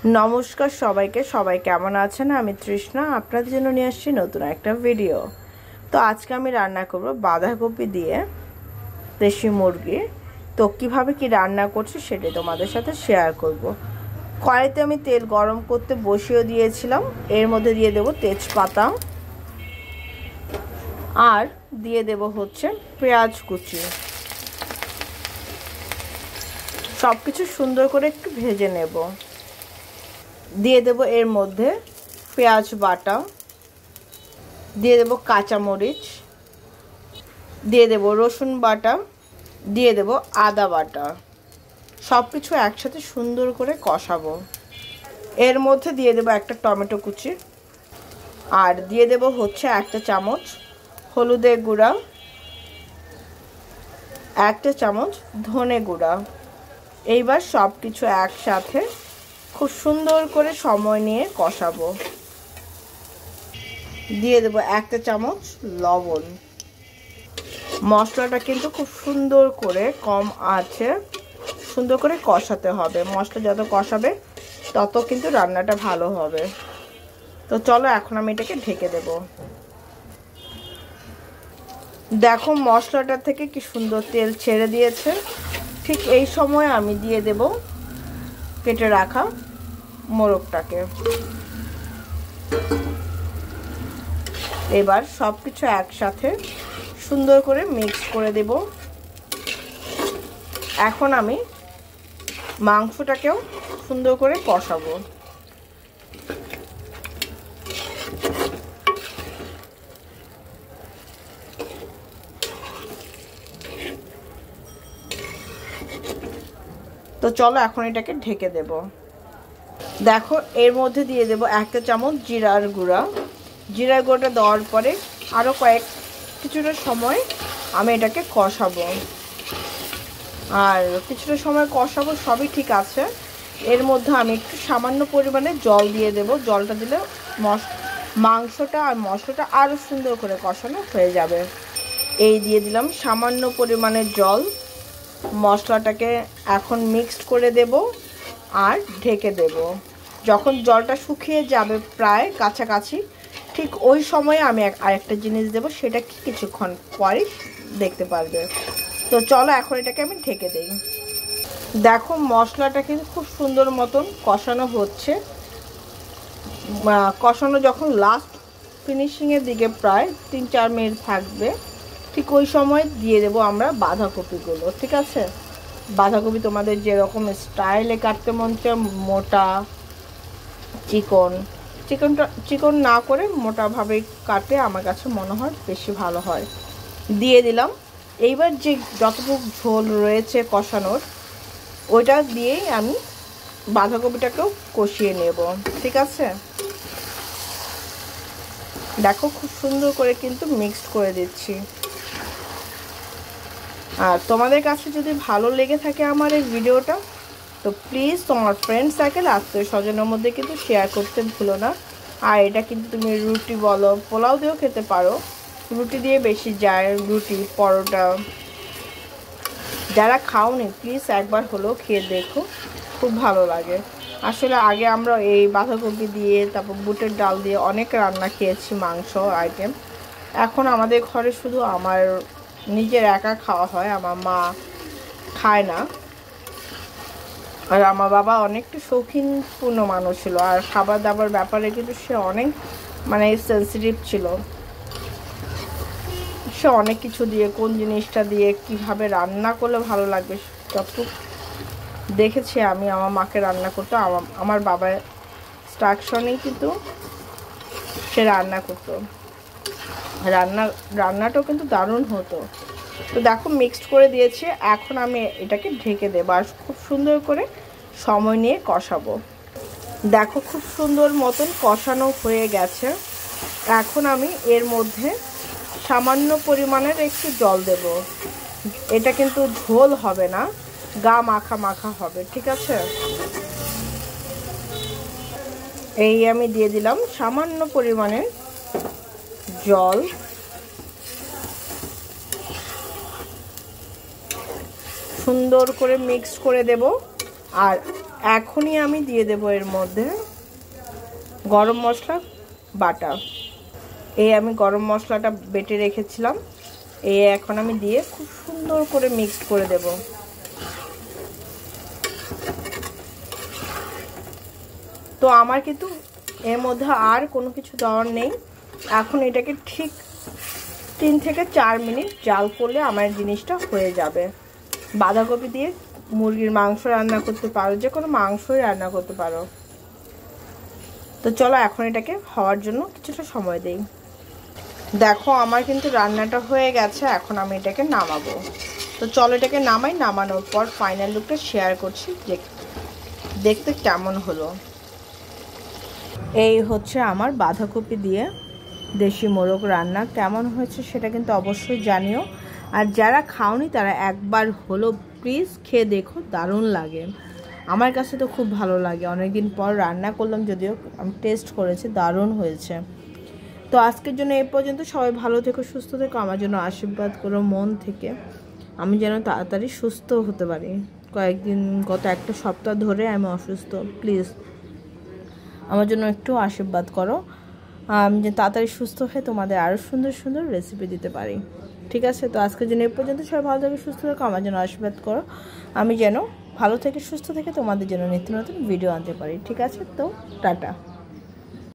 নমস্কার সবাইকে। সবাই কেমন আছেন? আমি তৃষ্ণা আপনাদের জন্য নিয়ে আসছি নতুন একটা ভিডিও। তো আজকে আমি রান্না করব বাঁধাকপি দিয়ে দেশি মুরগি। তো কিভাবে কি রান্না করছি সেটাই তোমাদের সাথে শেয়ার করব। কড়াইতে আমি তেল গরম করতে বসিয়ে দিয়েছিলাম। এর মধ্যে দিয়ে দেব তেজপাতা আর দিয়ে দেব হচ্ছে পেঁয়াজ কুচি। সব কিছু সুন্দর করে একটু ভেজে নেব। দিয়ে দেব এর মধ্যে পেঁয়াজ বাটা, দিয়ে দেব কাঁচামরিচ, দিয়ে দেব রসুন বাটা, দিয়ে দেব আদা বাটা। সব কিছু একসাথে সুন্দর করে কষাবো। এর মধ্যে দিয়ে দেব একটা টমেটো কুচি আর দিয়ে দেব হচ্ছে একটা চামচ হলুদের গুঁড়া, একটা চামচ ধনে গুঁড়া। এইবার সব কিছু একসাথে খুব সুন্দর করে সময় নিয়ে কষাবো। দিয়ে দেব একটা চামচ লবণ। মশলাটা কিন্তু খুব সুন্দর করে কম আঁচে সুন্দর করে কষাতে হবে। মশলা যত কষাবে তত কিন্তু রান্নাটা ভালো হবে। তো চলো এখন আমি এটাকে ঢেকে দেব। দেখো মশলাটা থেকে কি সুন্দর তেল ছেড়ে দিয়েছে। ঠিক এই সময় আমি দিয়ে দেব কেটে রাখা মোরগটাকে। এবার সব কিছু একসাথে সুন্দর করে মিক্স করে দেব। এখন আমি মাংসটাকেও সুন্দর করে কষাবো। তো চলো এখন এটাকে ঢেকে দেব। দেখো এর মধ্যে দিয়ে দেব একটা চামচ জিরার গুঁড়া। জিরার গুঁড়োটা দেওয়ার পরে আরও কিছুটা সময় আমি এটাকে কষাবো। আর কিছুটা সময় কষাবো, সবই ঠিক আছে। এর মধ্যে আমি একটু সামান্য পরিমাণে জল দিয়ে দেব। জলটা দিলে মাংসটা আর মশলাটা আরও সুন্দর করে কষানো হয়ে যাবে। এই দিয়ে দিলাম সামান্য পরিমাণে জল। মশলাটাকে এখন মিক্সড করে দেব আর ঢেকে দেব। যখন জলটা শুকিয়ে যাবে প্রায় কাছাকাছি, ঠিক ওই সময়ে আমি আরেকটা জিনিস দেব, সেটা কিছুক্ষণ পরে দেখতে পারবে। তো চলো এখন এটাকে আমি ঢেকে দেই। দেখো মশলাটা কিন্তু খুব সুন্দর মতন কষানো হচ্ছে। কষানো যখন লাস্ট ফিনিশিংয়ের দিকে প্রায় 3-4 মিনিট থাকবে, ঠিক ওই সময় দিয়ে দেব আমরা বাঁধাকপিগুলো। ঠিক আছে, বাঁধাকপি তোমাদের যেরকম স্টাইলে কাটতে মন চায়, মোটা চিকন না করে মোটাভাবে কাটে আমার কাছে মনে হয় বেশি ভালো হয়। দিয়ে দিলাম। এইবার যে যতটুকু ঝোল রয়েছে কষানোর, ওইটা দিয়েই আমি বাঁধাকপিটাকেও কষিয়ে নেব। ঠিক আছে, দেখো খুব সুন্দর করে কিন্তু মিক্সড করে দিচ্ছি। আর তোমাদের কাছে যদি ভালো লেগে থাকে আমার এই ভিডিওটা, তো প্লিজ তোমার ফ্রেন্ড সার্কেল আত্মীয় স্বজনের মধ্যে কিন্তু শেয়ার করতে ভুলো না। আর এটা কিন্তু তুমি রুটি বলো, পোলাও দিয়েও খেতে পারো। রুটি দিয়ে বেশি যায়, রুটি পরোটা। যারা খাওনি প্লিজ একবার হলেও খেয়ে দেখো, খুব ভালো লাগে। আসলে আগে আমরা এই বাঁধাকপি দিয়ে, তারপর বুটের ডাল দিয়ে অনেক রান্না খেয়েছি, মাংস আইটেম। এখন আমাদের ঘরে শুধু আমার নিজের একা খাওয়া হয়, আমার মা খায় না। আর আমার বাবা অনেকটা শৌখিনপূর্ণ মানুষ ছিল, আর খাবার দাবার ব্যাপারে কিন্তু সে অনেক সেন্সিটিভ ছিল। সে অনেক কিছু দিয়ে, কোন জিনিসটা দিয়ে কিভাবে রান্না করলে ভালো লাগবে যতটুকু দেখেছি আমি আমার মাকে রান্না করতে, আমার বাবার ইনস্ট্রাকশনেই কিন্তু সে রান্না করতো। রান্নাটাও কিন্তু দারুণ হতো। তো দেখো মিক্সড করে দিয়েছি। এখন আমি এটাকে ঢেকে দেবো আর খুব সুন্দর করে সময় নিয়ে কষাবো। দেখো খুব সুন্দর মতন কষানো হয়ে গেছে। এখন আমি এর মধ্যে সামান্য পরিমাণের একটু জল দেব। এটা কিন্তু ঝোল হবে না, গা মাখা মাখা হবে। ঠিক আছে, এই আমি দিয়ে দিলাম সামান্য পরিমাণের জল। সুন্দর করে মিক্স করে দেব আর এখনই আমি দিয়ে দেব এর মধ্যে গরম মশলা বাটা। এই আমি গরম মশলাটা বেটে রেখেছিলাম, এই এখন আমি দিয়ে খুব সুন্দর করে মিক্সড করে দেব। তো আমার কিন্তু এর মধ্যে আর কোনো কিছু দেওয়ার নেই। এখন এটাকে ঠিক 3 থেকে 4 মিনিট জাল করলে আমার জিনিসটা হয়ে যাবে। বাঁধাকপি দিয়ে মুরগির মাংস রান্না করতে পারো, যে কোনো মাংসই রান্না করতে পারো। তো চলো এখন এটাকে হওয়ার জন্য কিছুটা সময় দেই। দেখো আমার কিন্তু রান্নাটা হয়ে গেছে, এখন আমি এটাকে নামাবো। তো চলো এটাকে নামাই, নামানোর পর ফাইনাল লুকটা শেয়ার করছি যে দেখতে কেমন হলো। এই হচ্ছে আমার বাঁধাকপি দিয়ে দেশি মোরগ রান্না। কেমন হয়েছে সেটা কিন্তু অবশ্যই জানিও, আর যারা খাওনি তারা একবার হলো প্লিজ খেয়ে দেখো, দারুণ লাগে। আমার কাছে তো খুব ভালো লাগে, অনেকদিন পর রান্না করলাম, যদিও আমি টেস্ট করেছি, দারুণ হয়েছে। তো আজকের জন্য এই পর্যন্ত। সবাই ভালো থেকো, সুস্থ থেকো, আমার জন্য আশীর্বাদ করো মন থেকে, আমি যেন তাড়াতাড়ি সুস্থ হতে পারি। কয়েকদিন গত একটা সপ্তাহ ধরে আমি অসুস্থ, প্লিজ আমার জন্য একটু আশীর্বাদ করো, আমি যে তাড়াতাড়ি সুস্থ হয়ে তোমাদের আরও সুন্দর সুন্দর রেসিপি দিতে পারি। ঠিক আছে, তো আজকের জন্য এই পর্যন্ত। সবাই ভালো থেকে সুস্থ থেকো, আমার জন্য আশীর্বাদ করো, আমি যেন ভালো থেকে সুস্থ থেকে তোমাদের জন্য নিত্য নতুন ভিডিও আনতে পারি। ঠিক আছে, তো টাটা।